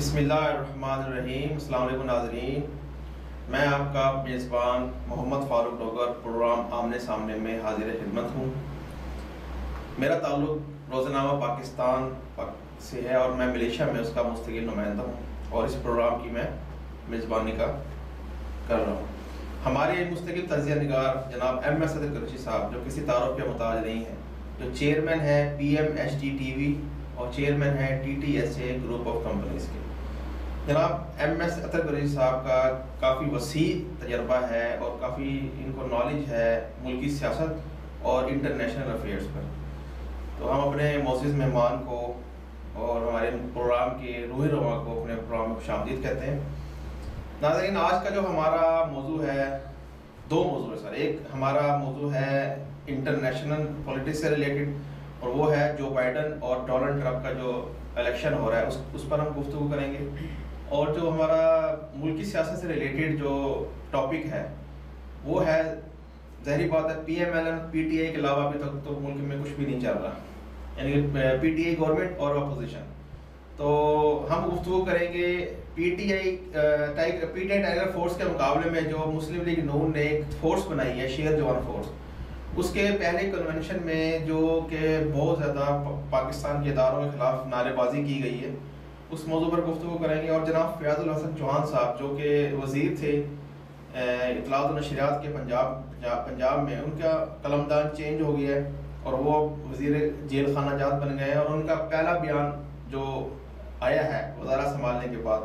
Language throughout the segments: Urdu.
بسم اللہ الرحمن الرحیم۔ السلام علیکم ناظرین، میں آپ کا میزبان محمد فاروق ڈوگر پروگرام آمنے سامنے میں حاضر خدمت ہوں۔ میرا تعلق روزنامہ پاکستان سے ہے اور میں ملیشیا میں اس کا مستقل نمائندہ ہوں اور اس پروگرام کی میں میزبانی کر رہا ہوں۔ ہمارے مستقل تجزیہ نگار جناب ایم ایس صدر قریشی صاحب، جو کسی تعارف کے محتاج نہیں ہیں، جو چیئرمین ہے P M H T T V اور چیئرمین ہے T T S A group of companies کے، جناب ایم ایس اطہر قریشی صاحب کا کافی وسیع تجربہ ہے اور کافی ان کو نالج ہے ملکی سیاست اور انٹرنیشنل افیئرس پر۔ تو ہم اپنے معزز مہمان کو اور ہمارے پروگرام کے روح رواں کو اپنے پروگرام میں خوش آمدید کہتے ہیں۔ ناظرین، آج کا جو ہمارا موضوع ہے، دو موضوع ہے سر۔ ایک ہمارا موضوع ہے انٹرنیشنل پولیٹکس سے ریلیٹڈ، اور وہ ہے جو بائیڈن اور ڈونلڈ ٹرمپ کا جو الیکشن ہو رہا ہے اس پر ہم گفتگو کریں گے۔ اور جو ہمارا ملکی سیاست سے ریلیٹڈ جو ٹاپک ہے وہ ہے، ظاہری بات ہے، P M L N P T I کے علاوہ ابھی تک تو ملک میں کچھ بھی نہیں چل رہا، یعنی کہ پی ٹی آئی گورنمنٹ اور اپوزیشن۔ تو ہم گفتگو کریں گے پی ٹی آئی ٹائیگر فورس کے مقابلے میں جو مسلم لیگ نون نے ایک فورس بنائی ہے، شیر جوان فورس، اس کے پہلے کنونشن میں جو کہ بہت زیادہ پاکستان کے اداروں کے خلاف نعرے بازی کی گئی ہے، اس موضوع پر گفتگو کریں گے۔ اور جناب فیاض الحسن چوہان صاحب، جو کہ وزیر تھے اطلاعات و نشریات کے پنجاب میں، ان کا قلمدان چینج ہو گیا ہے اور وہ وزیر جیل خانہ جات بن گئے ہیں، اور ان کا پہلا بیان جو آیا ہے وزارت سنبھالنے کے بعد،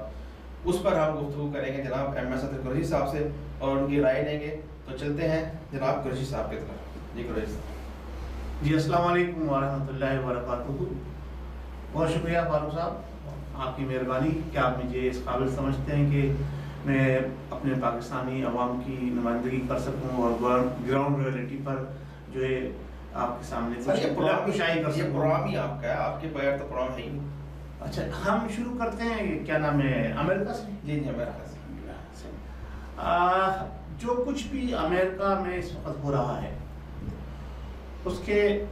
اس پر ہم گفتگو کریں گے جناب ایم ایس اطہر قریشی صاحب سے اور ان کی رائے لیں گے۔ تو چلتے ہیں جناب قریشی صاحب کی طرف۔ جی قریشی صاحب۔ جی السلام علیکم ورحمۃ اللہ وبرکاتہ۔ بہت شکریہ فاروق صاحب، آپ کی مہربانی کہ آپ مجھے اس قابل سمجھتے ہیں کہ میں اپنے پاکستانی عوام کی نمائندگی کر سکوں اور گراؤنڈ ریئلٹی پر جو ہے آپ کے سامنے شائع کر سکوں۔ پروگرام ہی آپ کا ہے، آپ کے بغیر تو پروگرام ہے ہی نہیں۔ اچھا، ہم شروع کرتے ہیں، کیا نام ہے، امریکہ سے؟ جی جی، امریکہ سے۔ جو کچھ بھی امریکہ میں اس وقت ہو رہا ہے، اس کے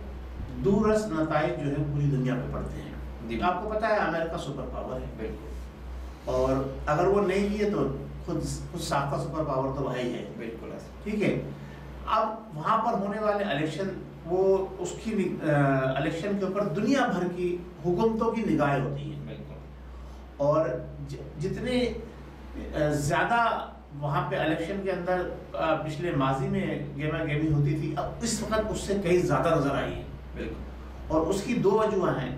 دورس نتائج جو ہے پوری دنیا پہ پڑتے ہیں۔ آپ کو پتا ہے امریکہ سپر پاور ہے، بالکل، اور اگر وہ نہیں بھی ہے تو خود ساختہ سپر پاور تو وہی ہے، بالکل، ٹھیک ہے۔ اب وہاں پر ہونے والے الیکشن، وہ اس کی الیکشن کے اوپر دنیا بھر کی حکومتوں کی نگاہیں ہوتی ہیں، بالکل، اور جتنے زیادہ وہاں پہ الیکشن کے اندر پچھلے ماضی میں گیما گیمی ہوتی تھی، اب اس وقت اس سے کئی زیادہ نظر آئی ہے، بالکل۔ اور اس کی دو وجوہ ہیں۔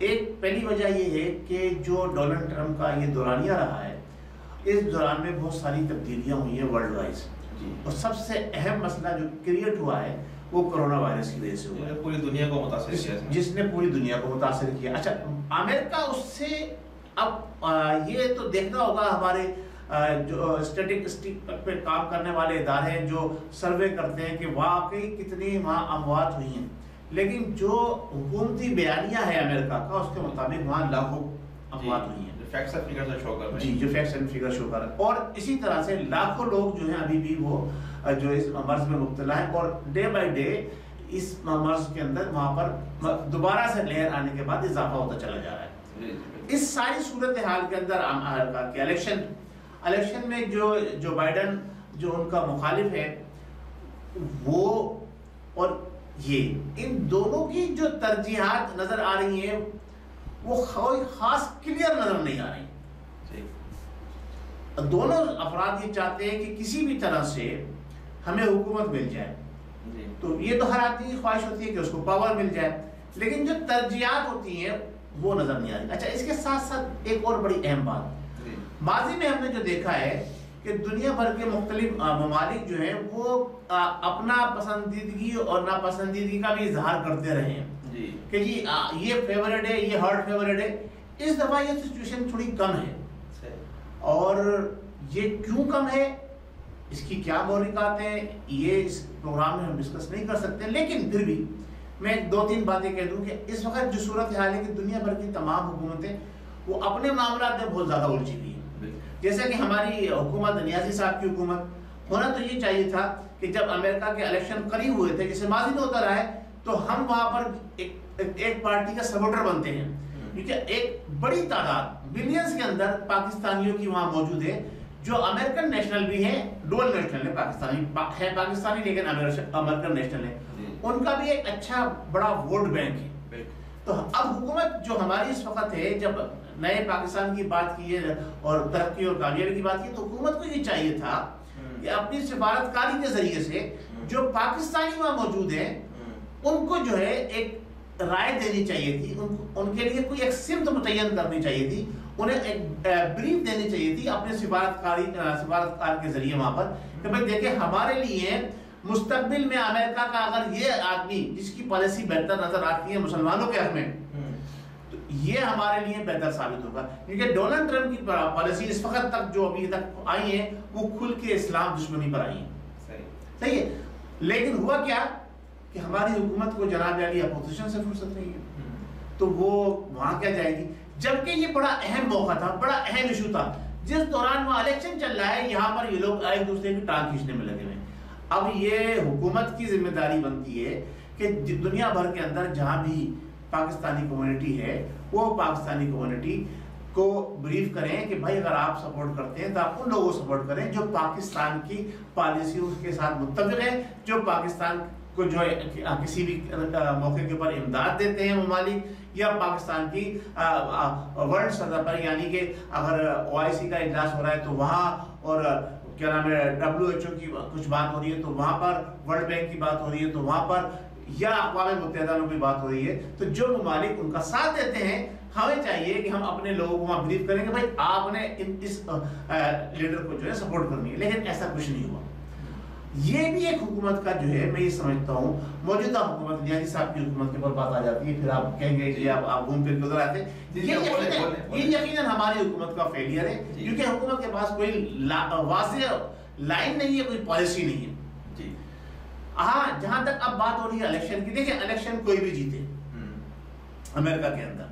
ایک پہلی وجہ یہ ہے کہ جو ڈونلڈ ٹرمپ کا یہ دورانیہ رہا ہے، اس دوران میں بہت ساری تبدیلیاں ہوئی ہیں ورلڈ وائز، اور سب سے اہم مسئلہ جو کریٹ ہوا ہے وہ کرونا وائرس کی وجہ سے ہوا ہے، پوری دنیا کو متاثر کیا، جس نے پوری دنیا کو متاثر کیا۔ اچھا، امریکہ اس سے اب یہ تو دیکھنا ہوگا، ہمارے جو اسٹیٹسٹک پہ کام کرنے والے ادارے ہیں جو سروے کرتے ہیں کہ واقعی کتنی وہاں اموات ہوئی ہیں، لیکن جو حکومتی بیانیہ ہے امریکہ کا، اس کے مطابق وہاں لاکھوں اموات ہوئی ہیں، فیکٹس اینڈ فگرز شو کر رہے ہیں۔ جی، جو فیکٹس اینڈ فگر شو کر رہے ہیں، اور اسی طرح سے لاکھوں لوگ جو ہیں ابھی بھی وہ جو اس مرض میں مبتلا ہیں، اور ڈے بائی ڈے اس مرض کے اندر وہاں پر دوبارہ سے لہر آنے کے بعد اضافہ ہوتا چلا جا رہا ہے۔ اس ساری صورتحال کے اندر امریکہ کے الیکشن میں جو بائیڈن جو ان کا مخالف ہے، وہ اور یہ، ان دونوں کی جو ترجیحات نظر آ رہی ہیں وہ خاص کلیئر نظر نہیں آ رہی۔ دونوں افراد یہ چاہتے ہیں کہ کسی بھی طرح سے ہمیں حکومت مل جائے، تو یہ تو ہر آدمی کی خواہش ہوتی ہے کہ اس کو پاور مل جائے، لیکن جو ترجیحات ہوتی ہیں وہ نظر نہیں آ رہی۔ اچھا، اس کے ساتھ ساتھ ایک اور بڑی اہم بات، ماضی میں ہم نے جو دیکھا ہے کہ دنیا بھر کے مختلف ممالک جو ہیں وہ اپنا پسندیدگی اور ناپسندیدگی کا بھی اظہار کرتے رہے ہیں کہ جی یہ فیورٹ ہے، یہ ہارڈ فیورٹ ہے۔ اس دفعہ یہ سچویشن تھوڑی کم ہے، اور یہ کیوں کم ہے، اس کی کیا محرکات ہیں، یہ اس پروگرام میں ہم ڈسکس نہیں کر سکتے، لیکن پھر بھی میں دو تین باتیں کہہ دوں کہ اس وقت جو صورتحال ہے کہ دنیا بھر کی تمام حکومتیں وہ اپنے معاملات میں بہت زیادہ الجھی ہوئی ہیں۔ جیسا کہ ہماری حکومت، نیازی صاحب کی حکومت، ہونا تو یہ چاہیے تھا کہ جب امریکہ کے الیکشن قریب ہوئے تھے، جیسے ماضی میں ہوتا رہا ہے، تو ہم وہاں پر ایک پارٹی کا سپورٹر بنتے ہیں، کیونکہ ایک بڑی تعداد ملینز کے اندر پاکستانیوں کی وہاں موجود ہے جو امریکن نیشنل بھی ہیں, ڈول نیشنل ہے, پاکستانی لیکن امریکن نیشنل ہے, ان کا بھی ایک اچھا بڑا ووٹ بینک ہے. تو اب حکومت جو ہماری اس وقت ہے, جب نئے پاکستان کی بات کی ہے اور ترقی اور کامیابی کی بات کی, تو حکومت کو یہ چاہیے تھا کہ اپنی سفارتکاری کے ذریعے سے جو پاکستانی وہاں موجود ہیں ان کو جو ہے ایک رائے دینی چاہیے تھی, ان کے لیے کوئی ایک سمت متعین کرنی چاہیے تھی, انہیں ایک بریف دینی چاہیے تھی اپنے سفارتکار کے ذریعے وہاں پر کہ بھائی دیکھیں ہمارے لیے مستقبل میں امریکہ کا اگر یہ آدمی جس کی پالیسی بہتر نظر آتی ہے مسلمانوں کے حق میں, تو یہ ہمارے لیے بہتر ثابت ہوگا. کیونکہ ڈونلڈ ٹرمپ کی پالیسی اس وقت تک جو ابھی تک آئی ہیں وہ کھل کے اسلام دشمنی پر آئی ہیں, صحیح ہے. لیکن ہوا کیا کہ ہماری حکومت کو جناب علی اپوزیشن سے فرصت نہیں ہے, تو وہ وہاں کیا جائے گی, جبکہ یہ بڑا اہم موقع تھا, بڑا اہم ایشو تھا جس دوران وہاں الیکشن چل رہا ہے. یہاں پر یہ لوگ ایک دوسرے کی ٹانگ کھینچنے میں لگے ہوئے ہیں. اب یہ حکومت کی ذمہ داری بنتی ہے کہ دنیا بھر کے اندر جہاں بھی پاکستانی کمیونٹی ہے وہ پاکستانی کمیونٹی کو بریف کریں کہ بھائی اگر آپ سپورٹ کرتے ہیں تو آپ ان لوگوں کو سپورٹ کریں جو پاکستان کی پالیسیوں کے ساتھ متفق ہیں, جو پاکستان کو جو کسی بھی موقع کے اوپر امداد دیتے ہیں ممالک, یا پاکستان کی ورلڈ سطح پر, یعنی کہ اگر OIC کا اجلاس ہو رہا ہے تو وہاں, اور کیا نام ہے WHO کی کچھ بات ہو رہی ہے تو وہاں پر, ورلڈ بینک کی بات ہو رہی ہے تو وہاں پر, یا اقوام متحدہ میں کوئی بات ہو رہی ہے, تو جو ممالک ان کا ساتھ دیتے ہیں ہمیں چاہیے کہ ہم اپنے لوگوں کو وہاں بریف کریں کہ بھائی آپ نے اس لیڈر کو جو ہے سپورٹ کرنی ہے. لیکن ایسا کچھ نہیں ہوا. یہ بھی ایک حکومت کا جو ہے میں یہ سمجھتا ہوں موجودہ حکومت نیازی صاحب کی حکومت کے اوپر بات آ جاتی ہے, پھر آپ کہیں گے کہ آپ گھوم پھر کے ادھر آتے ہیں, یہ یقیناً ہماری حکومت کا فیلئر ہے کیونکہ حکومت کے پاس کوئی واضح لائن نہیں ہے, کوئی پالیسی نہیں ہے. ہاں جہاں تک اب بات ہو رہی ہے الیکشن کی, دیکھیں الیکشن کوئی بھی جیتے امریکہ کے اندر,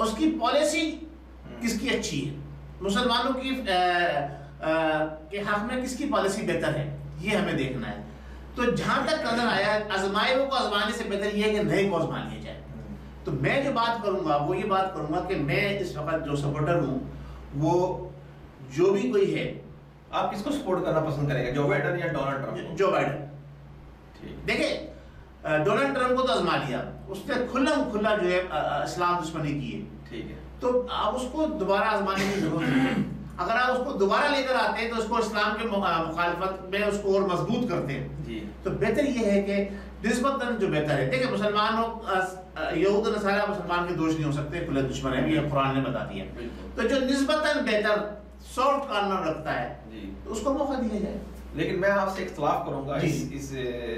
اس کی پالیسی کس کی اچھی ہے, مسلمانوں کی کے حق میں کس کی پالیسی بہتر ہے, یہ ہمیں دیکھنا ہے. تو جہاں تک نظر آیا آزمائے کو آزمانے سے بہتر یہ ہے کہ نئے کو آزما لیا جائے. تو میں جو بات کروں گا وہ یہ بات کروں گا کہ میں اس وقت جو سپورٹر ہوں وہ جو بھی کوئی ہے. آپ کس کو سپورٹ کرنا پسند کریں گے, جو بائیڈن یا ڈونلڈ ٹرمپ؟ Joe Biden. دیکھیں ڈونلڈ ٹرمپ کو تو آزما لیا, اس نے کھلا جو ہے اسلام دشمنی کی ہے, ٹھیک ہے, تو آپ اس کو دوبارہ آزمانے کی ضرورت نہیں ہے. اگر آپ اس کو دوبارہ لے کر آتے ہیں تو اس کو اسلام کے مخالفت میں اس کو اور مضبوط کرتے ہیں. تو بہتر یہ ہے کہ نسبتاً جو بہتر ہے, دیکھیں مسلمانوں یہود و نصارہ مسلمان کے دوست نہیں ہو سکتے, کھلے دشمن ہیں, یہ قرآن نے بتا دیا. تو جو نسبتاً بہتر سافٹ کارنر رکھتا ہے تو اس کو موقع دیا جائے. لیکن میں آپ سے اختلاف کروں گا اس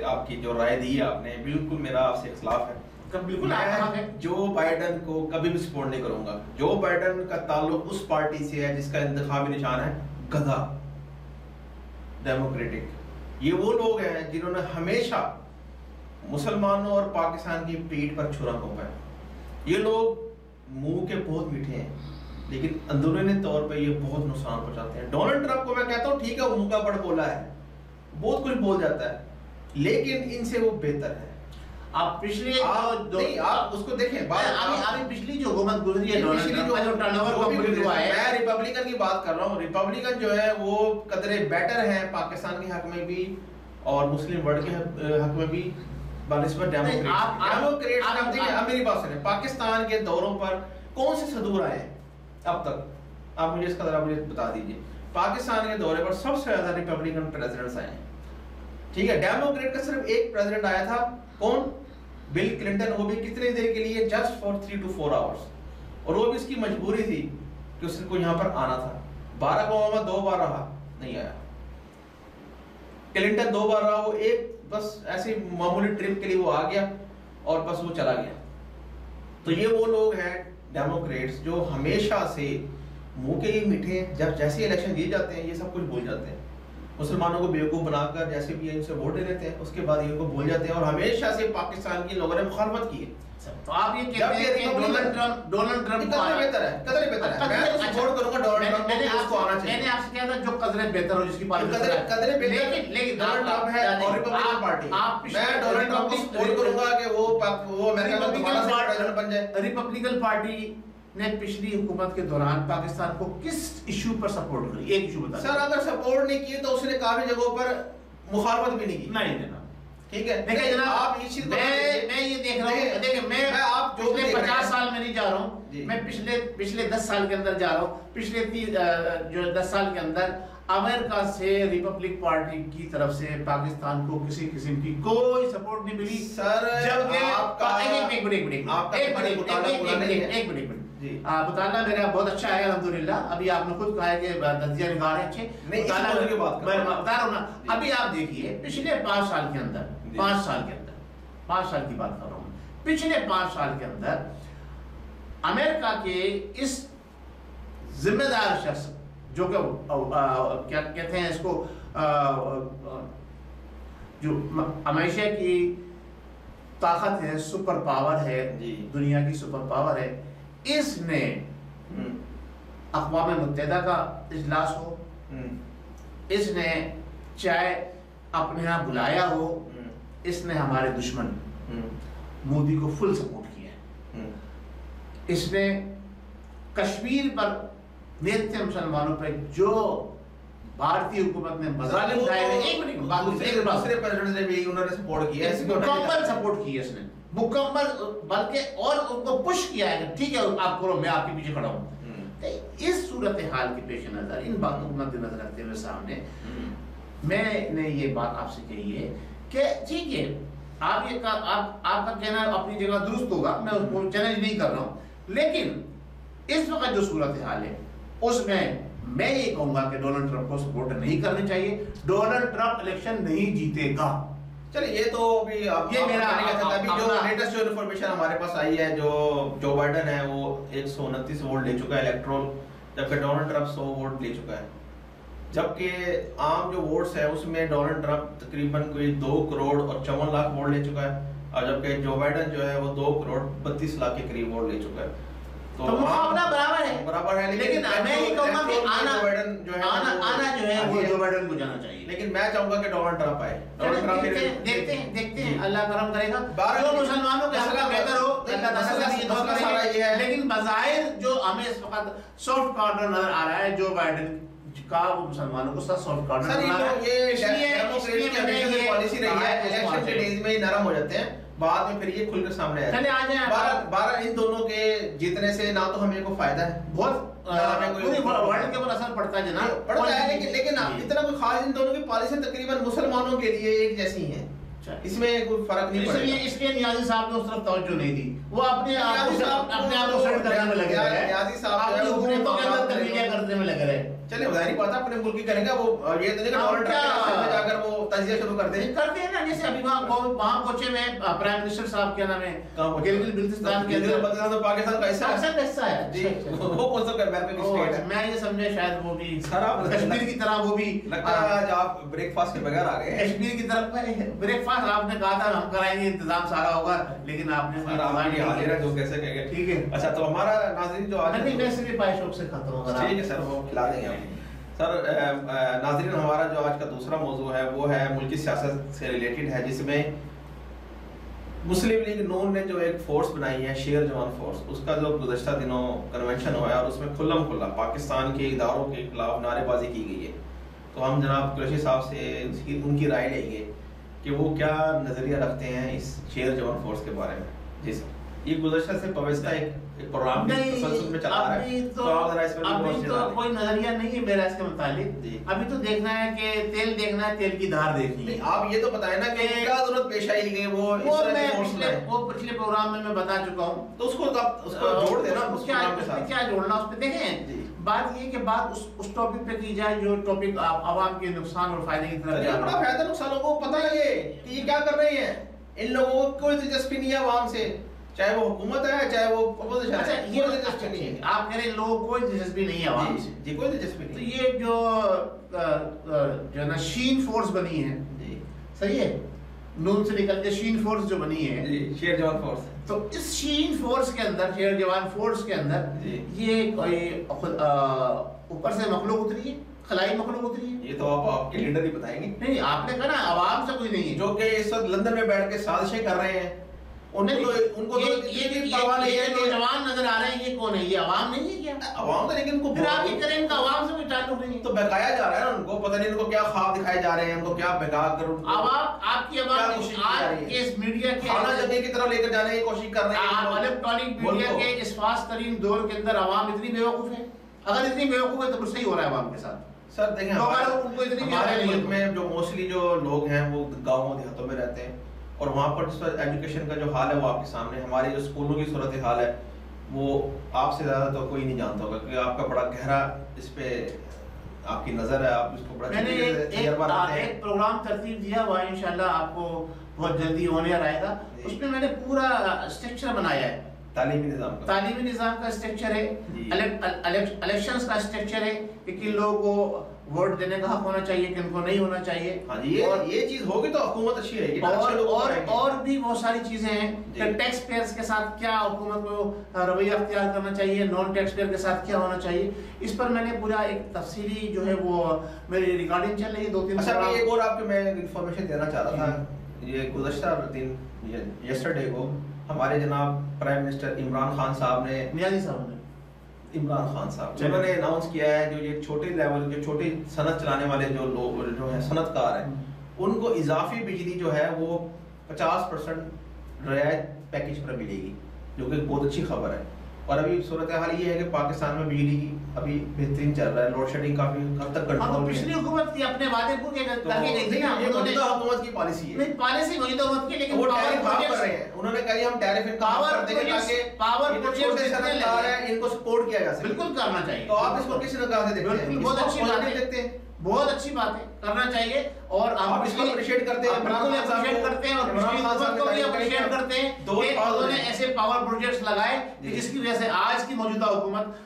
آپ کی جو رائے دی ہے آپ نے, بالکل میرا آپ سے اختلاف ہے. بالکل جو بائیڈن کو کبھی بھی سپورٹ نہیں کروں گا. جو بائیڈن کا تعلق اس پارٹی سے ہے جس کا انتخابی نشان ہے گدھا, ڈیموکریٹک. یہ وہ لوگ ہیں جنہوں نے ہمیشہ مسلمانوں اور پاکستان کی پیٹھ پر چھرا گھونپا ہے. یہ لوگ منہ کے بہت میٹھے ہیں لیکن اندرونی طور پہ یہ بہت نقصان پہنچاتے ہیں. ڈونلڈ ٹرمپ کو میں کہتا ہوں ٹھیک ہے وہ منہ کا بڑ بولا ہے, بہت کچھ بول جاتا ہے, لیکن ان سے وہ بہتر ہے. آپ پچھلی آپ اس کو دیکھیں, پچھلی جو حکومت گزری ہے میں ریپبلکن کی بات کر رہا ہوں. ریپبلکن جو ہے وہ قدرے بیٹر ہیں پاکستان کے حق میں بھی اور مسلم ورلڈ کے حق میں بھی بنسبت ڈیموکریٹس. میری بات سنیں, پاکستان کے دوروں پر کون سے صدور آئے ہیں اب تک, آپ مجھے اس کا ذرا مجھے بتا دیجیے. پاکستان کے دورے پر سب سے زیادہ ریپبلکن پریزیڈنٹس آئے ہیں, ٹھیک ہے. ڈیموکریٹ کا صرف ایک پریزیڈنٹ آیا تھا, کون؟ بل کلنٹن, وہ بھی کتنے دیر کے لیے, جسٹ فار 3 to 4 hours, اور وہ بھی اس کی مجبوری تھی کہ اس کو یہاں پر آنا تھا. باراک اوباما 2 بار رہا, نہیں آیا. کلنٹن 2 بار رہا, وہ ایک بس ایسی معمولی ٹرپ کے لیے وہ آ گیا اور بس وہ چلا گیا. تو یہ وہ لوگ ہیں ڈیموکریٹس جو ہمیشہ سے منہ کے لیے میٹھے ہیں, جب جیسے الیکشن دیے جاتے ہیں یہ سب کچھ بھول جاتے ہیں. مسلمانوں کو بیوقوف بنا کر جیسے بھی ان سے ووٹ لے لیتے ہیں, اس کے بعد ان کو بھول جاتے ہیں, اور ہمیشہ سے پاکستان کے لوگوں نے مخالفت کی ہے. تو آپ یہ کہتے ہیں کہ ڈونلڈ ٹرمپ قدرے بہتر ہے, میں سپورٹ کروں گا ڈونلڈ ٹرمپ کو, اس کو آنا میں نے آپ سے کہا تھا جو قدرے بہتر ہو جس کی پالیسی قدرے بہتر لیکن ڈونلڈ ٹرمپ ہے اور ریپبلکن پارٹی میں ڈونلڈ ٹرمپ کو سپورٹ کروں گا کہ وہ امریکہ کا دوبارہ سے پریزیڈنٹ بن جائے. ریپبلکن پارٹی نے پچھلی حکومت کے دوران پاکستان کو کس ایشو پر سپورٹ کری؟ ایک ایشو بتا سر. اگر سپورٹ نہیں کی تو اس نے کافی جگہوں پر مخالفت بھی نہیں کی. نہیں جناب ٹھیک ہے. دیکھیں جناب آپ اس چیز میں یہ دیکھ رہا ہوں دیکھیں میں آپ پچھلے 50 سال میں نہیں جا رہا ہوں, میں پچھلے 10 سال کے اندر جا رہا ہوں. پچھلے 10 سال کے اندر امریکہ سے ریپبلک پارٹی کی طرف سے پاکستان کو کسی قسم کی کوئی سپورٹ نہیں ملی. سر ایک منٹ مطالعہ میرا بہت اچھا ہے الحمدللہ. ابھی آپ نے خود کہا ہے کہ نتیجہ نگار ہے اچھے. میں بتا رہا ہوں نا, ابھی آپ دیکھیے پچھلے 5 سال کے اندر 5 سال کی بات کر رہا ہوں, پچھلے 5 سال کے اندر امریکہ کے اس ذمہ دار شخص جو کہ کیا کہتے ہیں اس کو جو ہمیشہ کی طاقت ہے, سپر پاور ہے, دنیا کی سپر پاور ہے, اس نے اقوام متحدہ کا اجلاس ہو, اس نے چاہے اپنے یہاں بلایا ہو, اس نے ہمارے دشمن مودی کو فل سپورٹ کیا. اس نے کشمیر پر نیتیہ مسلمانوں پہ جو بھارتی حکومت نے مظالم اٹھائے ہیں, دوسرے پریزیڈنٹ نے بھی انہوں نے سپورٹ کیا ہے, مکمل سپورٹ کی ہے اس نے, مکمل, بلکہ اور ان کو پش کیا ہے کہ ٹھیک ہے آپ کرو, میں آپ کے پیچھے کھڑا ہوں. اس صورتحال کے پیش نظر, ان باتوں کو مد نظر رکھتے ہوئے سامنے میں نے یہ بات آپ سے کہی ہے کہ ٹھیک ہے آپ کا کہنا اپنی جگہ درست ہوگا, میں اس کو چیلنج نہیں کر رہا ہوں, لیکن اس وقت جو صورتحال ہے اس میں یہ کہوں گا کہ ڈونلڈ ٹرمپ کو سپورٹ نہیں کرنی چاہیے. ڈونلڈ ٹرمپ الیکشن نہیں جیتے گا. چلے یہ تو ابھی یہ میرا ابھی جو لیٹسٹ جو انفارمیشن ہمارے پاس آئی ہے, جو بائیڈن ہے وہ 129 ووٹ لے چکا ہے الیکٹرول, جبکہ ڈونلڈ ٹرمپ 100 ووٹ لے چکا ہے. جبکہ عام جو ووٹس ہیں اس میں ڈونلڈ ٹرمپ تقریباً کوئی 2 کروڑ اور 54 لاکھ ووٹ لے چکا ہے, اور جبکہ جو بائیڈن جو ہے وہ 2 کروڑ 32 لاکھ کے قریب ووٹ لے چکا ہے. تو مقابلہ برابر ہے, لیکن میں یہ کہوں گا کہ آنا جو ہے وہ جو بائیڈن کو جانا چاہیے. لیکن میں چاہوں گا کہ ڈونلڈ ٹرمپ آئے. دیکھتے ہیں اللہ کرم کرے گا, جو مسلمانوں کے حق کا بہتر ہو اللہ تعالیٰ سے یہ دعا کریں گے. لیکن بظاہر جو ہمیں اس وقت سافٹ کارنر نظر آ رہا ہے جو بائیڈن کا, وہ مسلمانوں کو سافٹ کارنر نظر آ رہا ہے. یہ پالیسی رہی ہے, الیکشن کے ڈیز میں نرم ہو جاتے ہیں, بعد میں پھر یہ کھل کر سامنے آیا. بارہ ان دونوں کے جیتنے سے نہ تو ہمیں کوئی فائدہ ہے, بہت ورلڈ کے اوپر اثر پڑتا ہے جناب, پڑتا ہے, لیکن اتنا کوئی خاص ان دونوں کی پالیسی تقریباً مسلمانوں کے لیے ایک جیسی ہیں, اس میں کوئی فرق نہیں پڑے گا. اس لیے نیازی صاحب نے اس طرف توجہ نہیں دی, وہ اپنے آپ کو سیٹ کرنے میں لگے رہے, نیازی صاحب اپنی حکومتوں کے اندر تبدیلیاں کرنے میں لگے رہے. چلے ظاہری بات ہے اپنے ملک کی کریں گا, وہ یہ تو نہیں کہ ڈونلڈ ٹرمپ میں جا کر وہ تجزیہ شروع کر دیں نا, جیسے ابھی وہاں پہنچے میں پرائم منسٹر صاحب کیا نام ہے, گلگت بلتستان کے اندر, تو پاکستان کا حصہ ہے جی, وہ کون سا امریکہ کی اسٹیٹ ہے, میں یہ سمجھا شاید وہ بھی کشمیر کی طرح, وہ بھی لگتا ہے آج آپ بریک فاسٹ کے بغیر آ گئے. کشمیر کی طرف بریک فاسٹ آپ نے کہا تھا ہم کرائیں گے, انتظام سارا ہوگا, لیکن آپ نے حاضر ہے جو کیسے کہیں گے. ٹھیک ہے, اچھا تو ہمارا ناظرین جو آج نہیں ویسے بھی پائے شوق سے کھاتا ہوں, ٹھیک ہے سر وہ کھلا دیں گے آپ. سر ناظرین ہمارا جو آج کا دوسرا موضوع ہے وہ ہے ملکی سیاست سے ریلیٹڈ ہے, جس میں مسلم لیگ نون نے جو ایک فورس بنائی ہے شیر جوان فورس, اس کا جو گزشتہ دنوں کنونشن ہوا ہے اور اس میں کھلم کھلا پاکستان کے اداروں کے خلاف نعرے بازی کی گئی ہے. تو ہم جناب قریشی صاحب سے ان کی رائے لیں گے کہ وہ کیا نظریہ رکھتے ہیں اس شیر جوان فورس کے بارے میں. جی سر, یہ گزشتہ سے پویستا ایک پروگرام تسلسل میں چلا رہا ہے, تو آپ ذرا اس میں ابھی تو کوئی نظریہ نہیں ہے میرا اس کے متعلق. ابھی تو دیکھنا ہے کہ تیل دیکھنا ہے, تیل کی دھار دیکھنی ہے. آپ یہ تو بتائیں نا کہ کیا ضرورت پیش آئی کہ وہ پچھلے پروگرام میں بتا چکا ہوں, تو اس کو جوڑ دینا. کیا جوڑنا اس پہ دیکھیں. بات یہ کہ بات اس ٹاپک پہ کی جائے جو ٹاپک عوام کے نقصان اور فائدے کی طرف جا رہا ہے. بڑا فائدہ نقصان لوگوں کو پتہ لگے کہ یہ کیا کر رہے ہیں. ان لوگوں کو کوئی دلچسپی نہیں ہے عوام سے, چاہے وہ حکومت ہے چاہے وہ اپوزیشن ہے. یہ دلچسپی نہیں ہے, آپ کہہ رہے ہیں لوگوں کو کوئی دلچسپی نہیں ہے عوام سے. جی کوئی دلچسپی نہیں. تو یہ جو نا شین فورس بنی ہے, جی صحیح ہے, نون سے نکل کے شین فورس جو بنی ہے, شیر جوان فورس, تو اس شین فورس کے اندر، شیر جوان فورس کے اندر یہ اوپر سے مخلوق اتری ہے، خلائی مخلوق اتری ہے. یہ تو آپ کے لیڈر ہی بتائیں گے. نہیں آپ نے کہا نا عوام سے کوئی نہیں ہے جو کہ اس وقت لندن میں بیٹھ کے سازشیں کر رہے ہیں. ان کو یہ نوجوان نظر آ رہے ہیں، یہ کون ہے؟ یہ عوام نہیں ہے کیا؟ عوام تو، لیکن پھر آپ یہ کریں، ان کا عوام سے کوئی تعلق نہیں. تو بہکایا جا رہا ہے نا ان کو، پتہ نہیں ان کو کیا خواب دکھائے جا رہے ہیں، ان کو کیا بہکا کر عوام، آپ کی عوام آج کے اس میڈیا کے خانہ جنگی کی طرف لے کر جانے کی کوشش کر رہے ہیں. الیکٹرانک میڈیا کے اس فاسٹ ترین دور کے اندر عوام اتنی بیوقوف ہے. اگر اتنی بیوقوف ہے تو پھر صحیح ہو رہا ہے عوام کے ساتھ. سر دیکھیں ہمارے ملک میں جو موسٹلی جو لوگ ہیں وہ گاؤں دیہاتوں میں رہتے ہیں، اور وہاں پر جس پر ایجوکیشن کا جو حال ہے وہ آپ کے سامنے. ہمارے جو اسکولوں کی صورت حال ہے وہ آپ سے زیادہ تو کوئی نہیں جانتا ہوگا، کیونکہ آپ کا بڑا گہرا اس پہ آپ کی نظر ہے، آپ اس کو بڑا تجربہ رکھتے ہیں. ایک پروگرام ترتیب دیا ہوا ہے، انشاءاللہ آپ کو بہت جلدی ہونے آئے گا. اس میں میں نے پورا اسٹرکچر بنایا ہے، تعلیمی نظام کا اسٹرکچر ہے، الیکشنز کا اسٹرکچر ہے کہ کن لوگوں کو ووٹ دینے کا حق ہونا چاہیے، کن کو نہیں ہونا چاہیے. یہ چیز ہوگی تو حکومت اچھی رہے گی. اور بھی بہت ساری چیزیں ہیں کہ ٹیکس پیئرز کے ساتھ کیا حکومت کو رویہ اختیار کرنا چاہیے، نان ٹیکس پیئر کے ساتھ کیا ہونا چاہیے. اس پر میں نے پورا ایک تفصیلی جو ہے وہ میری ریکارڈنگ چل رہی ہے 2-3. اچھا ایک اور آپ کو میں انفارمیشن دینا چاہ رہا تھا. یہ گزشتہ دن یسٹرڈے کو ہمارے جناب پرائم منسٹر عمران خان صاحب نے، عمران خان صاحب انہوں نے اناؤنس کیا ہے جو یہ چھوٹے لیول جو چھوٹی صنعت چلانے والے جو لوگ جو ہیں صنعت کار ہیں، ان کو اضافی بجلی جو ہے وہ 50% رعایت پیکیج پر ملے گی، جو کہ بہت اچھی خبر ہے. اور ابھی صورتحال یہ ہے کہ پاکستان میں بجلی کی ابھی بہترین چل رہا ہے، لوڈ شیڈنگ کافی حد تک کنٹرول میں ہے. پچھلی حکومت کی اپنے وعدے پورے کر کے گئی تھی نا، موجودہ حکومت کی پالیسی ہے. نہیں پالیسی موجودہ حکومت کی، لیکن وہ ٹیرف کام کر رہے ہیں. انہوں نے کہا ہم ٹیرف انکام کر دیں گے تاکہ پاور چھوٹے صنعت کار ہیں ان کو سپورٹ کیا جا سکے. بالکل کرنا چاہیے. تو آپ اس کو کس نگاہ سے دیکھتے ہیں؟ بہت اچھی بات ہے، بہت اچھی بات ہے، کرنا چاہیے. اور ہم اس کو اپریشیٹ کرتے ہیں، بالکل اپریشیٹ کرتے ہیں، اور پچھلی حکومت کو بھی اپریشیٹ کرتے ہیں کہ انہوں نے ایسے پاور پروجیکٹس لگائے جس کی وجہ سے آج کی موجودہ حکومت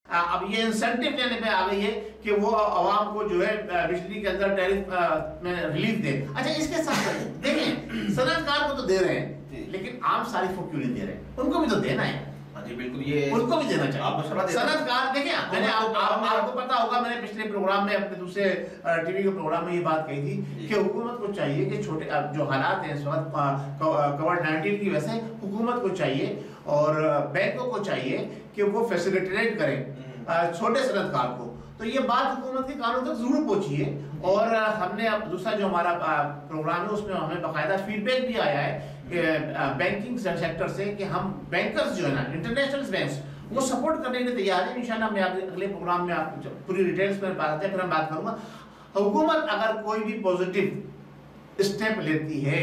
اب یہ انسینٹیو لینے پہ آ گئی ہے کہ وہ عوام کو جو ہے بجلی کے اندر ٹیرف میں ریلیف دے. اچھا اس کے ساتھ دیکھیں صنعت کار کو تو دے رہے ہیں، لیکن عام صارفوں کو کیوں نہیں دے رہے؟ ان کو بھی تو دینا ہے. جی بالکل، یہ ان کو بھی دینا چاہیے. صنعت کار دیکھیں، میں نے آپ کو پتا ہوگا، میں نے پچھلے پروگرام میں اپنے دوسرے ٹی وی کے پروگرام میں یہ بات کہی تھی کہ حکومت کو چاہیے کہ چھوٹے جو حالات ہیں اس وقت کووڈ-19 کی وجہ سے، حکومت کو چاہیے اور بینکوں کو چاہیے کہ وہ فیسیلیٹیٹ کریں چھوٹے صنعت کار کو. تو یہ بات حکومت کے کانوں تک ضرور پہنچی ہے. اور ہم نے اب دوسرا جو ہمارا پروگرام ہے اس میں ہمیں باقاعدہ فیڈ بیک بھی آیا ہے کہ بینکنگ سیکٹر سے کہ ہم بینکرز جو ہے نا، انٹرنیشنل بینکس، وہ سپورٹ کرنے کے لیے تیار ہیں. انشاءاللہ میں اگلے پروگرام میں آپ پوری ڈیٹیلز میں بات ہے پھر ہم بات کروں گا. حکومت اگر کوئی بھی پازیٹیو اسٹیپ لیتی ہے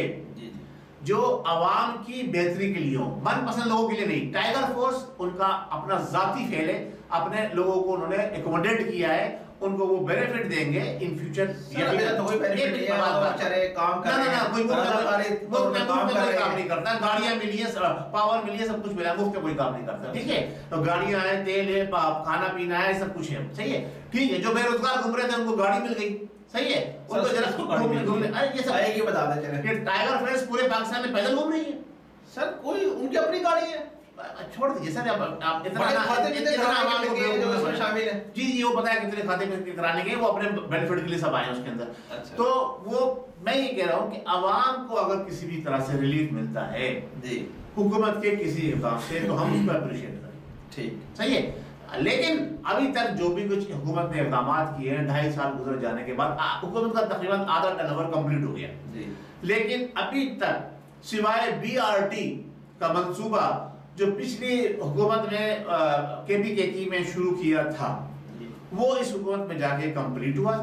جو عوام کی بہتری کے لیے ہو، من پسند لوگوں کے لیے نہیں. ٹائیگر فورس ان کا اپنا ذاتی فعل ہے، اپنے لوگوں کو انہوں نے ایکوموڈیٹ کیا ہے، ان کو وہ بینیفٹ دیں گے ان فیوچر. کام نہیں کرتا، گاڑیاں ملی ہیں، پاور ملی ہے، سب کچھ ملا، مفت کا کوئی کام نہیں کرتا. ٹھیک ہے، تو گاڑیاں ہیں، تیل ہے، کھانا پینا ہے، سب کچھ ہے. صحیح ہے، ٹھیک ہے. جو بے روزگار گھوم رہے تھے ان کو گاڑی مل گئی. صحیح ہے، ان کو ذرا گھومنے یہ سب یہ بتا دیں چلیں کہ ٹائیگر فورس پورے پاکستان میں پیدل گھوم رہی ہے. سر کوئی ان کی اپنی گاڑی ہے، چھوڑ دیجیے سر. آپ شامل ہیں. جی وہ پتا ہے کتنے کھاتے میں کرانے کے، وہ اپنے بینیفٹ کے لیے سب آئے ہیں اس کے اندر. تو وہ میں یہ کہہ رہا ہوں کہ عوام کو اگر کسی بھی طرح سے ریلیف ملتا ہے حکومت کے کسی اقدام سے تو ہم اس کو اپریشیٹ کریں. ٹھیک، صحیح ہے. لیکن ابھی تک جو بھی کچھ حکومت نے اقدامات کیے ہیں 2.5 سال گزر جانے کے بعد حکومت کا تقریباً آدھا ٹرن اوور کمپلیٹ ہو گیا. لیکن ابھی تک سوائے BRT کا منصوبہ جو پچھلی حکومت نے KPKT میں شروع کیا تھا وہ اس حکومت میں جا کے کمپلیٹ ہوا،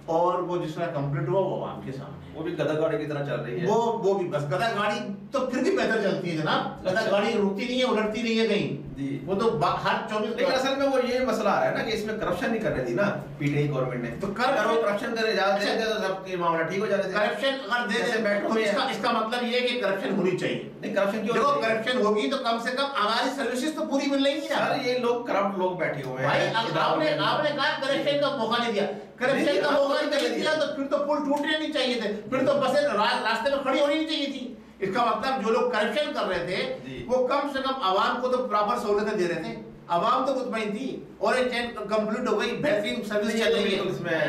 اور وہ جس طرح کمپلیٹ ہوا وہ عوام کے سامنے. وہ بھی گدا گاڑی کی طرح چل رہی ہے. وہ بھی بس گدا گاڑی تو پھر بھی بہتر چلتی ہے جناب. گدا گاڑی رکتی نہیں ہے، الٹتی نہیں ہے کہیں. وہ تو ہر 24. لیکن اصل میں وہ یہ مسئلہ آ رہا ہے نا کہ اس میں کرپشن نہیں کرنے دی نا PTI گورنمنٹ نے. تو کرپشن کرے جاتے ہیں تو سب کے معاملہ ٹھیک ہو جاتے ہیں. کرپشن اگر دے دیں تو اس کا مطلب یہ ہے کہ کرپشن ہونی چاہیے. نہیں کرپشن کیوں؟ دیکھو کرپشن ہوگی تو کم سے کم ہماری سروسز تو پوری مل رہی ہیں. سر یہ لوگ کرپٹ لوگ بیٹھے ہوئے ہیں. آپ نے کہا کرپشن کا موقع نہیں دیا. کرپشن کا موقع نہیں دیا تو پھر تو پل ٹوٹنے نہیں چاہیے تھے، پھر تو بسیں راستے میں کھڑی ہونی نہیں چاہیے تھی. اس کا مطلب جو لوگ کرپشن کر رہے تھے وہ کم سے کم عوام کو تو پراپر سہولتیں دے رہے تھے، عوام تو مطمئن تھی، اور ایک چین کمپلیٹ ہو گئی، بہترین سروس چل رہی ہے. اس میں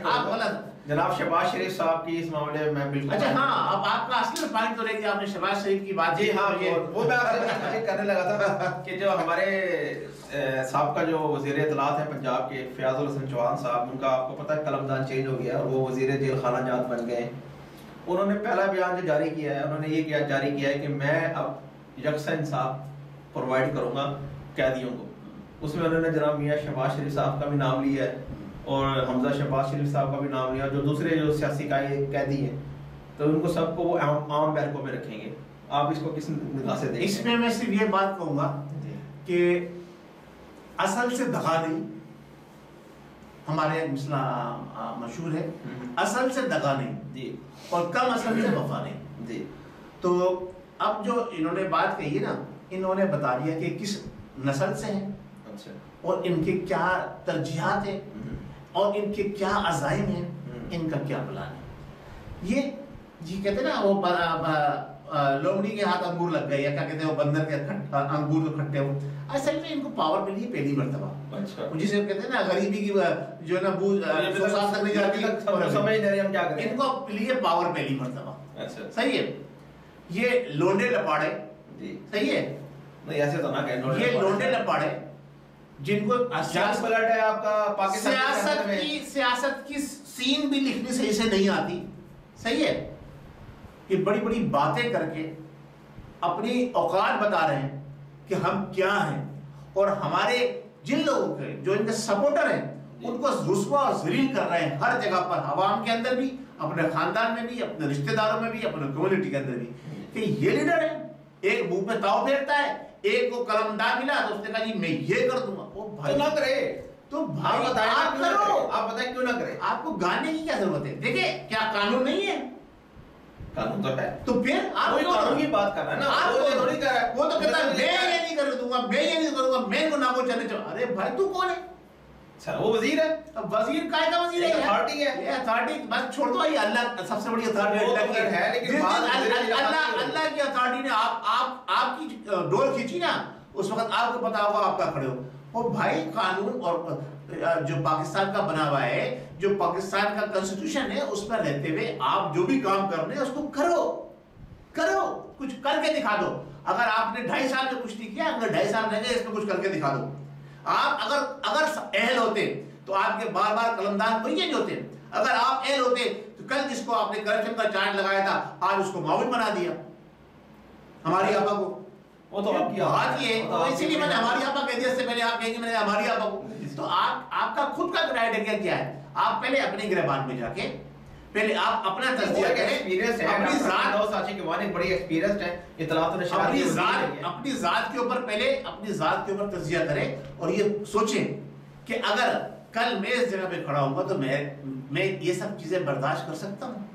آپ غلط جناب شہباز شریف صاحب کی اس معاملے میں بالکل. اچھا ہاں، اب آپ کا اصل پوائنٹ تو رہے کہ آپ نے شہباز شریف کی بات. جی ہاں، وہ میں آپ سے کرنے لگا تھا کہ جو ہمارے صاحب کا جو وزیر اطلاعات ہے پنجاب کے فیاض الحسن چوہان صاحب، ان کا آپ کو پتہ ہے قلمدان چینج ہو گیا اور وہ وزیر جیل خانہ جات بن گئے. انہوں نے پہلا بیان جو جاری کیا ہے، انہوں نے یہ جاری کیا ہے کہ میں اب یکساں انصاف پرووائڈ کروں گا قیدیوں کو. اس میں انہوں نے جناب میاں شہباز شریف صاحب کا بھی نام لیا ہے اور حمزہ شہباز شریف صاحب کا بھی نام لیا، جو دوسرے جو سیاسی قیدی ہیں، تو ان کو سب کو وہ عام بیرکوں میں رکھیں گے. آپ اس کو کس نگاہ سے دیکھیں؟ اس میں صرف یہ بات کہوں گا کہ اصل سے دغا نہیں، ہمارے مسئلہ مشہور ہے، اصل سے دغا نہیں جی، اور کم اصل سے وفا نہیں جی. تو اب جو انہوں نے بات کہی ہے نا، انہوں نے بتا دیا کہ کس نسل سے ہیں اور ان کے کیا ترجیحات ہیں اور ان کے کیا عزائم ہیں، ان کا کیا پلان ہے. یہ جی کہتے ہیں نا وہ لومڑی کے ہاتھ انگور لگ گئے، یا کیا کہتے ہیں وہ بندر کے انگور جو کھٹے ہو. اصل میں ان کو پاور ملی ہے پہلی مرتبہ، جسے کہتے ہیں نا غریبی کی جو ہے نا بوجھ 100 سال تک نہیں جاتی، ان کو ملی ہے پاور پہلی مرتبہ. صحیح ہے. یہ لونڈے لپاڑے، صحیح ہے، ایسے تو نہ کہیں، یہ لونڈے لپاڑے جن کو سیاست کی سین بھی لکھنی صحیح سے نہیں آتی، صحیح ہے، یہ بڑی بڑی باتیں کر کے اپنی اوقات بتا رہے ہیں کہ ہم کیا ہیں، اور ہمارے جن لوگوں کے جو ان کے سپورٹر ہیں ان کو رسوا اور ذلیل کر رہے ہیں ہر جگہ پر، عوام کے اندر بھی، اپنے خاندان میں بھی، اپنے رشتہ داروں میں بھی، اپنے کمیونٹی کے اندر بھی، کہ یہ لیڈر ہے، ایک منہ پہ تاؤ پھیرتا ہے، ایک کو قلمدان ملا تو اس نے کہا جی میں یہ کر دوں گا. وہ بھائی نہ کرے تو بھائی آپ کرو، آپ بتائیں کیوں نہ کرے. آپ کو گانے کی کیا ضرورت ہے؟ دیکھیں کیا قانون نہیں ہے؟ قانون تو ہے، تو پھر آپ قانون کی بات کر رہا ہے نا، وہ تو کہتا ہے میں یہ نہیں کر دوں گا، میں یہ نہیں کروں گا، میں کو نہ کو چلنے چاہوں. ارے بھائی تو کون ہے؟ وہ وزیر ہے. اب وزیر کائے کا وزیر ہے؟ اتھارٹی ہے. یہ اتھارٹی بس چھوڑ دو، یہ اللہ سب سے بڑی اتھارٹی ہے، لیکن اللہ کی اتھارٹی نے آپ کی ڈور کھینچی نا، اس وقت آپ کو پتا ہوگا آپ کا کھڑے ہو. وہ بھائی قانون اور جو پاکستان کا بنا ہوا ہے، جو پاکستان کا کنسٹیٹیوشن ہے، اس پر رہتے ہوئے آپ جو بھی کام کرنے ہیں اس کو کرو، کچھ کر کے دکھا دو. اگر آپ نے 2.5 سال میں کچھ نہیں کیا، اگر 2.5 سال رہ گئے اس میں کچھ کر کے دکھا دو. آپ اگر اہل ہوتے تو آپ کے بار بار قلمدان کوئی چینج ہوتے. اگر آپ اہل ہوتے تو کل جس کو آپ نے کرپشن کا چارج لگایا تھا آج اس کو معاون بنا دیا، ہماری آپا کو. وہ تو آپ کی بات یہ ہے، اسی لیے میں نے ہماری آپا کہہ دیا، اس سے پہلے آپ کہیں گے میں نے ہماری آپا کو. تو آپ کا خود کا کرائٹیریا کیا ہے؟ آپ پہلے اپنے گریبان میں جا کے پہلے آپ اپنا تجزیہ کریں، اپنی ذات کے اوپر پہلے اپنی ذات کے اوپر تجزیہ کریں اور یہ سوچیں کہ اگر کل میں اس جگہ پہ کھڑا ہوں گا تو میں یہ سب چیزیں برداشت کر سکتا ہوں.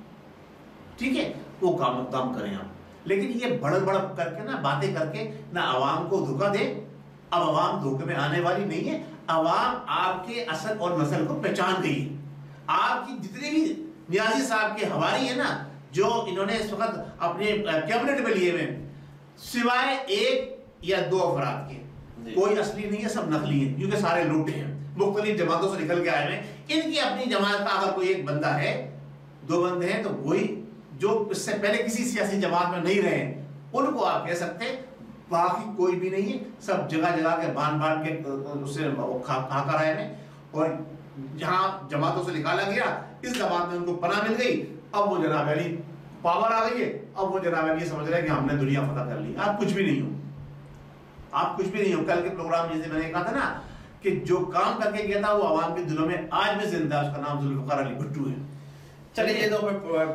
ٹھیک ہے، وہ کام اقدام کریں آپ. لیکن یہ بڑھ کر کے نا باتیں کر کے نہ عوام کو دھوکہ دے. اب عوام دھوکے میں آنے والی نہیں ہے، عوام آپ کے اصل اور نسل کو پہچان گئی ہے. آپ کی جتنی بھی نیازی صاحب کے حواری ہیں نا، جو انہوں نے اس وقت اپنے کیبنٹ میں لیے ہوئے، سوائے 1 یا 2 افراد کے کوئی اصلی نہیں ہے، سب نقلی ہیں، کیونکہ سارے لوٹے ہیں، مختلف جماعتوں سے نکل کے آئے ہیں. ان کی اپنی جماعت کا اگر کوئی ایک بندہ ہے، 2 بندے ہیں، تو وہی جو اس سے پہلے کسی سیاسی جماعت میں نہیں رہے ان کو آپ کہہ سکتے ہیں. باقی کوئی بھی نہیں ہے، سب جگہ جگہ کے بان کے اس سے کھا کر آئے ہیں، اور جہاں جماعتوں سے نکالا گیا اس جماعت میں ان کو پناہ مل گئی. اب وہ جناب علی پاور آ گئی ہے، اب وہ جناب علی سمجھ رہے ہیں کہ ہم نے دنیا فتح کر لی. آپ کچھ بھی نہیں ہو، آپ کچھ بھی نہیں ہو. کل کے پروگرام جیسے میں نے کہا تھا نا کہ جو کام کر کے گیا تھا وہ عوام کے دلوں میں آج بھی زندہ ہے، اس کا نام ذوالفقار علی بھٹو ہے. چلیے یہ تو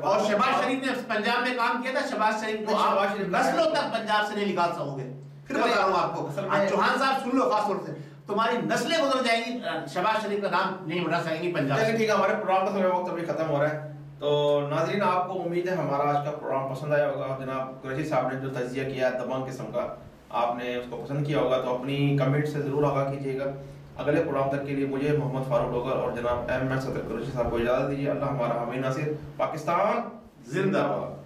اور شہباز شریف نے پنجاب میں کام کیا تھا. شہباز شریف کو آپ نسلوں تک پنجاب سے نہیں نکال سکو گے. پھر بتا رہا ہوں آپ کو، چوہان صاحب سن لو، خاص طور سے تمہاری نسلیں گزر جائیں گی، شہباز شریف کا نام نہیں بنا سکیں گی پنجاب. چلیے ٹھیک ہے، ہمارے پروگرام کا تھوڑا وقت ابھی ختم ہو رہا ہے. تو ناظرین آپ کو امید ہے ہمارا آج کا پروگرام پسند آیا ہوگا. جناب قریشی صاحب نے جو تجزیہ کیا ہے دبنگ قسم کا، آپ نے اس کو پسند کیا ہوگا، تو اپنی کمنٹ سے ضرور آگاہ کیجیے گا. اگلے پروگرام تک کے لیے مجھے محمد فاروق ڈوگر اور جناب ایم ایس صدر قریشی صاحب کو اجازت دیجیے. اللہ ہمارا حامی ناصر. پاکستان زندہ باد.